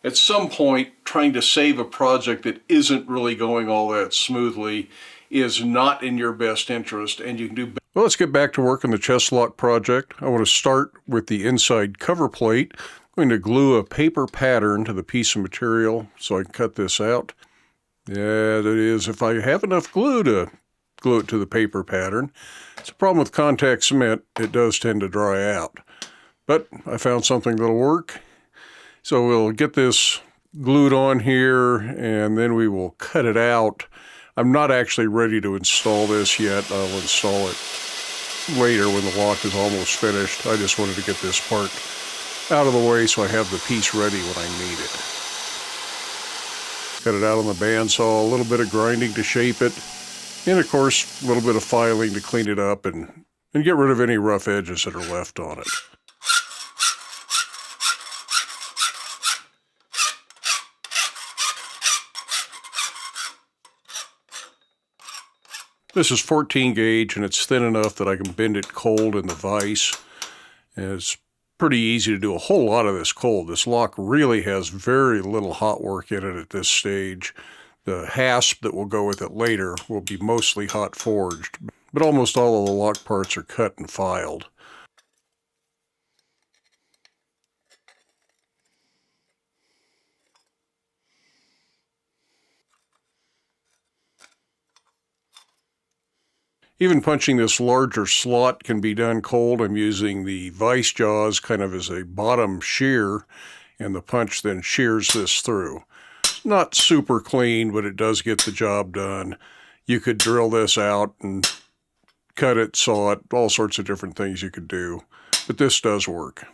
At some point, trying to save a project that isn't really going all that smoothly is not in your best interest, and you can do better. Well, let's get back to work on the chest lock project. I want to start with the inside cover plate. I'm going to glue a paper pattern to the piece of material so I can cut this out. Yeah, that is, if I have enough glue to glue it to the paper pattern. It's a problem with contact cement. It does tend to dry out. But I found something that'll work. So we'll get this glued on here, and then we will cut it out. I'm not actually ready to install this yet. I'll install it later when the lock is almost finished. I just wanted to get this part out of the way so I have the piece ready when I need it. Cut it out on the bandsaw, a little bit of grinding to shape it, and of course a little bit of filing to clean it up and get rid of any rough edges that are left on it. This is 14 gauge and it's thin enough that I can bend it cold in the vise. And it's pretty easy to do a whole lot of this cold. This lock really has very little hot work in it at this stage. The hasp that will go with it later will be mostly hot forged, but almost all of the lock parts are cut and filed. Even punching this larger slot can be done cold. I'm using the vise jaws kind of as a bottom shear, and the punch then shears this through. It's not super clean, but it does get the job done. You could drill this out and cut it, saw it, all sorts of different things you could do, but this does work.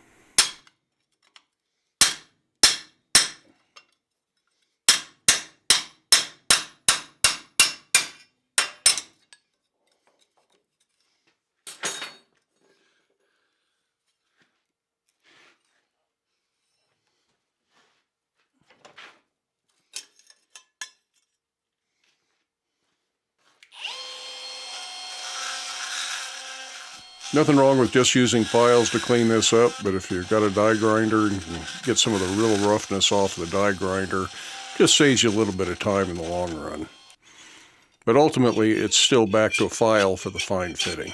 Nothing wrong with just using files to clean this up, but if you've got a die grinder and you can get some of the real roughness off the die grinder, it just saves you a little bit of time in the long run. But ultimately, it's still back to a file for the fine fitting.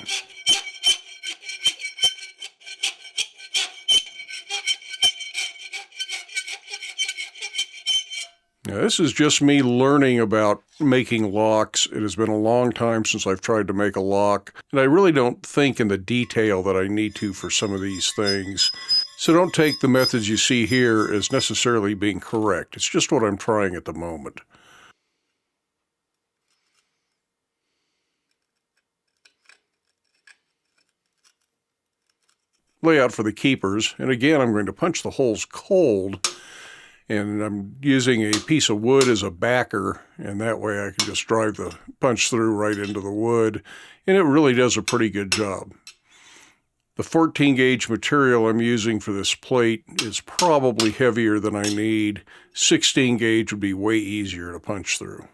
Now, this is just me learning about making locks. It has been a long time since I've tried to make a lock, and I really don't think in the detail that I need to for some of these things. So don't take the methods you see here as necessarily being correct. It's just what I'm trying at the moment. Layout for the keepers, and again I'm going to punch the holes cold, and I'm using a piece of wood as a backer, and that way I can just drive the punch through right into the wood, and it really does a pretty good job. The 14 gauge material I'm using for this plate is probably heavier than I need. 16 gauge would be way easier to punch through.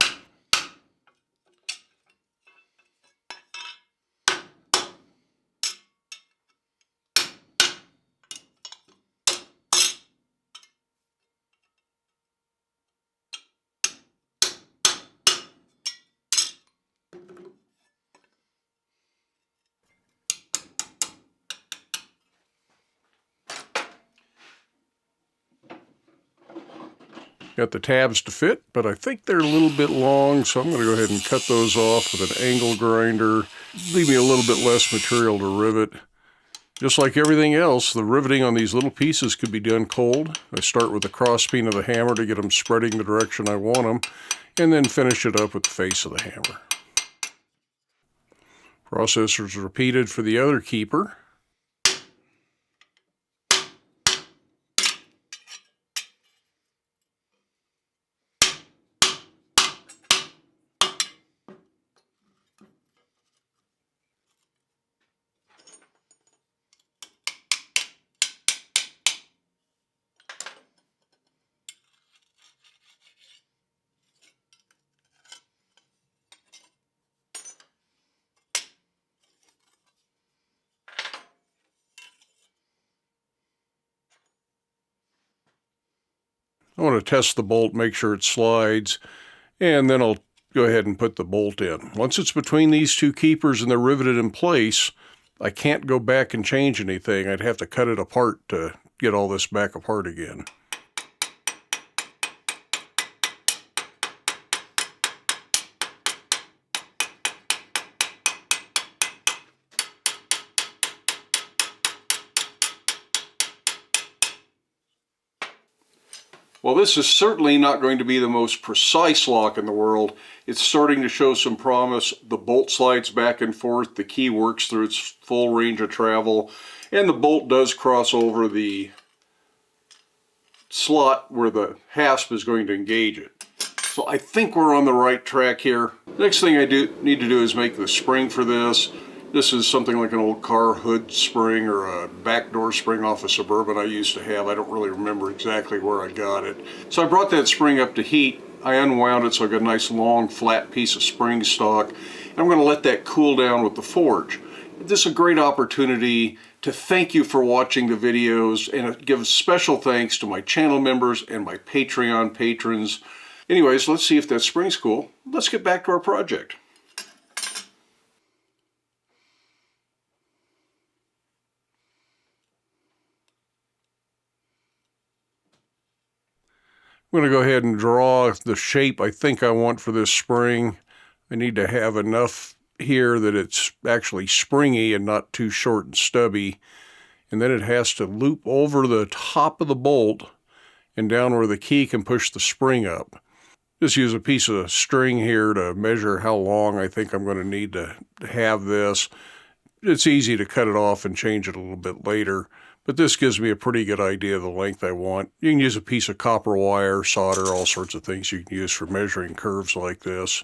Got the tabs to fit, but I think they're a little bit long, so I'm going to go ahead and cut those off with an angle grinder. Leave me a little bit less material to rivet. Just like everything else, the riveting on these little pieces could be done cold. I start with the crossbeam of the hammer to get them spreading the direction I want them, and then finish it up with the face of the hammer. Process is repeated for the other keeper. I want to test the bolt, make sure it slides, and then I'll go ahead and put the bolt in. Once it's between these two keepers and they're riveted in place, I can't go back and change anything. I'd have to cut it apart to get all this back apart again. Well, this is certainly not going to be the most precise lock in the world. It's starting to show some promise. The bolt slides back and forth, the key works through its full range of travel, and the bolt does cross over the slot where the hasp is going to engage it. So I think we're on the right track here. Next thing I need to do is make the spring for this. This is something like an old car hood spring or a back door spring off a Suburban I used to have. I don't really remember exactly where I got it. So I brought that spring up to heat. I unwound it so I got a nice long flat piece of spring stock. And I'm going to let that cool down with the forge. This is a great opportunity to thank you for watching the videos and give special thanks to my channel members and my Patreon patrons. Anyways, let's see if that spring's cool. Let's get back to our project. I'm going to go ahead and draw the shape I think I want for this spring. I need to have enough here that it's actually springy and not too short and stubby. And then it has to loop over the top of the bolt and down where the key can push the spring up. Just use a piece of string here to measure how long I think I'm going to need to have this. It's easy to cut it off and change it a little bit later. But this gives me a pretty good idea of the length I want. You can use a piece of copper wire, solder, all sorts of things you can use for measuring curves like this.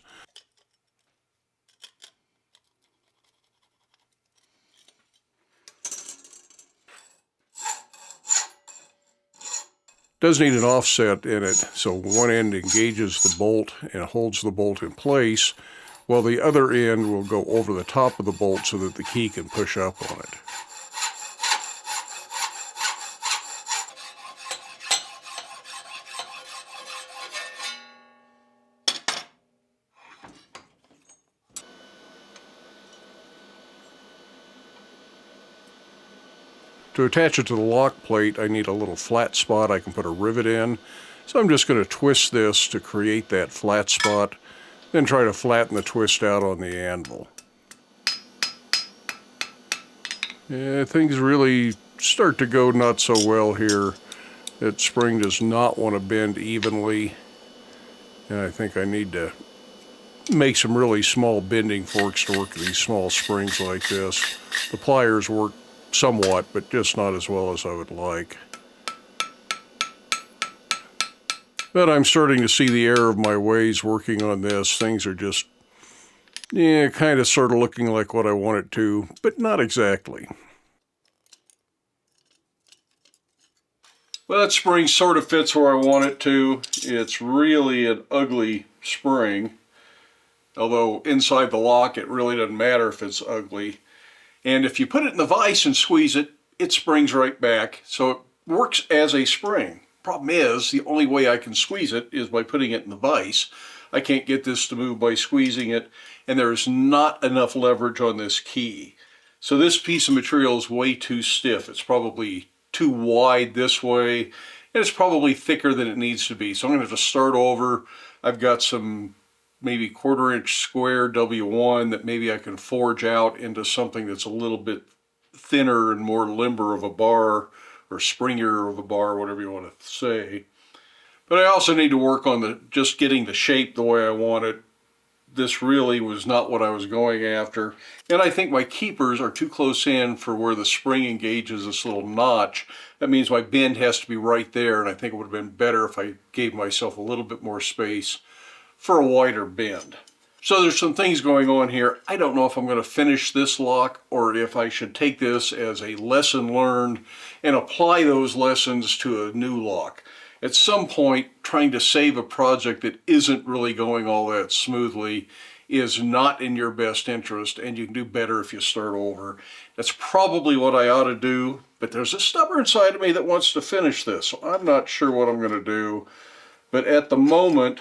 Does need an offset in it, so one end engages the bolt and holds the bolt in place, while the other end will go over the top of the bolt so that the key can push up on it. To attach it to the lock plate, I need a little flat spot I can put a rivet in. So I'm just going to twist this to create that flat spot, then try to flatten the twist out on the anvil. Yeah, things really start to go not so well here. That spring does not want to bend evenly, and I think I need to make some really small bending forks to work with these small springs like this. The pliers work somewhat, but just not as well as I would like. But I'm starting to see the error of my ways working on this. Things are just, kind of sort of looking like what I want it to, but not exactly. Well, that spring sort of fits where I want it to. It's really an ugly spring, although inside the lock it really doesn't matter if it's ugly. And if you put it in the vise and squeeze it, it springs right back. So it works as a spring. Problem is, the only way I can squeeze it is by putting it in the vise. I can't get this to move by squeezing it, and there's not enough leverage on this key. So this piece of material is way too stiff. It's probably too wide this way, and it's probably thicker than it needs to be. So I'm going to have to start over. I've got some maybe 1/4 inch square W1 that maybe I can forge out into something that's a little bit thinner and more limber of a bar, or springier of a bar, whatever you want to say. But I also need to work on just getting the shape the way I want it. This really was not what I was going after. And I think my keepers are too close in for where the spring engages this little notch. That means my bend has to be right there, and I think it would have been better if I gave myself a little bit more space for a wider bend. So there's some things going on here. I don't know if I'm going to finish this lock or if I should take this as a lesson learned and apply those lessons to a new lock. At some point, trying to save a project that isn't really going all that smoothly is not in your best interest, and you can do better if you start over. That's probably what I ought to do, but there's a stubborn side of me that wants to finish this, so I'm not sure what I'm going to do. But at the moment,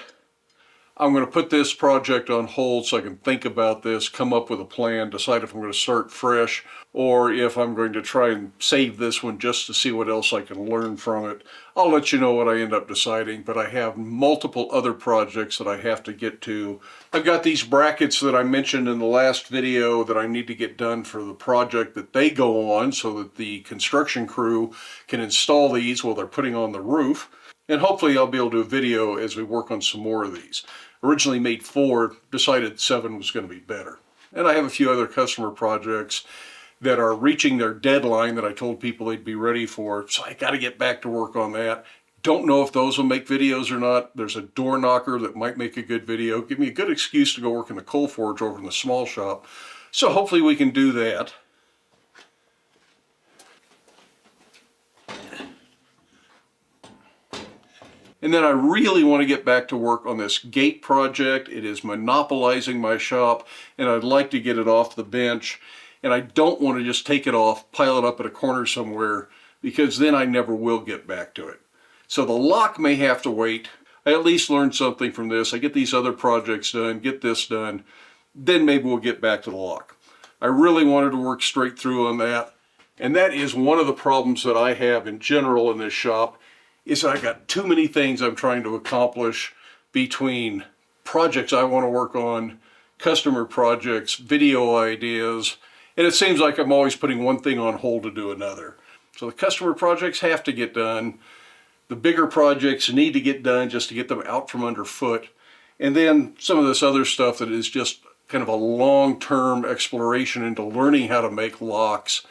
I'm going to put this project on hold so I can think about this, come up with a plan, decide if I'm going to start fresh or if I'm going to try and save this one just to see what else I can learn from it. I'll let you know what I end up deciding, but I have multiple other projects that I have to get to. I've got these brackets that I mentioned in the last video that I need to get done for the project that they go on so that the construction crew can install these while they're putting on the roof. And hopefully I'll be able to do a video as we work on some more of these. Originally made 4, decided 7 was going to be better. And I have a few other customer projects that are reaching their deadline that I told people they'd be ready for, so I got to get back to work on that. Don't know if those will make videos or not. There's a door knocker that might make a good video. Give me a good excuse to go work in the coal forge over in the small shop. So hopefully we can do that. And then I really want to get back to work on this gate project. It is monopolizing my shop, and I'd like to get it off the bench. And I don't want to just take it off, pile it up at a corner somewhere, because then I never will get back to it. So the lock may have to wait. I at least learned something from this. I get these other projects done, get this done, then maybe we'll get back to the lock. I really wanted to work straight through on that. And that is one of the problems that I have in general in this shop, is I got too many things I'm trying to accomplish between projects I want to work on, customer projects, video ideas, and it seems like I'm always putting one thing on hold to do another. So the customer projects have to get done. The bigger projects need to get done just to get them out from underfoot. And then some of this other stuff that is just kind of a long-term exploration into learning how to make locks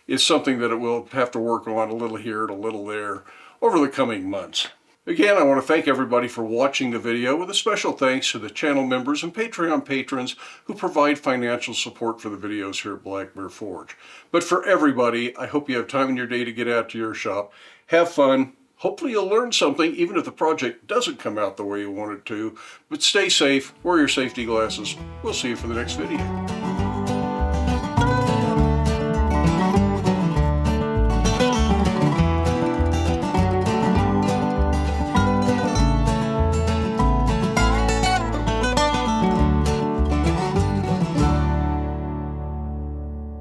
is something that it will have to work on a little here and a little there over the coming months. Again, I want to thank everybody for watching the video, with a special thanks to the channel members and Patreon patrons who provide financial support for the videos here at Black Bear Forge. But for everybody, I hope you have time in your day to get out to your shop, have fun. Hopefully you'll learn something, even if the project doesn't come out the way you want it to. But stay safe, wear your safety glasses. We'll see you for the next video.